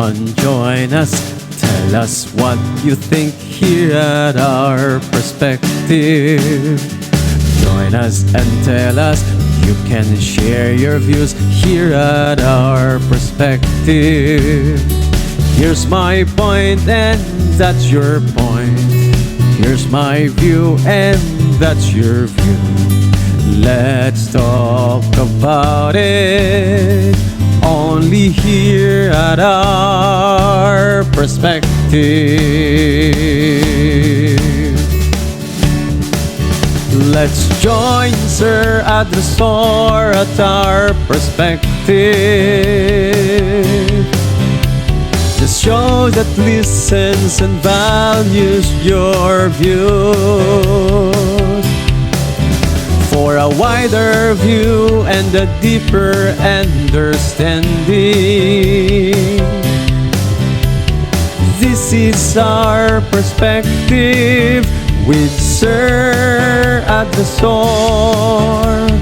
on, join us. Tell us what you think here at our perspective. Join us and tell us. You can share your views here at our perspective. Here's my point and that's your point. Here's my view and that's your view. Let's talk about it only here at our perspective. Let's join Sir at the store at our perspective. The show that listens and values your views. For a wider view and a deeper understanding. This is our perspective with Sir at the store.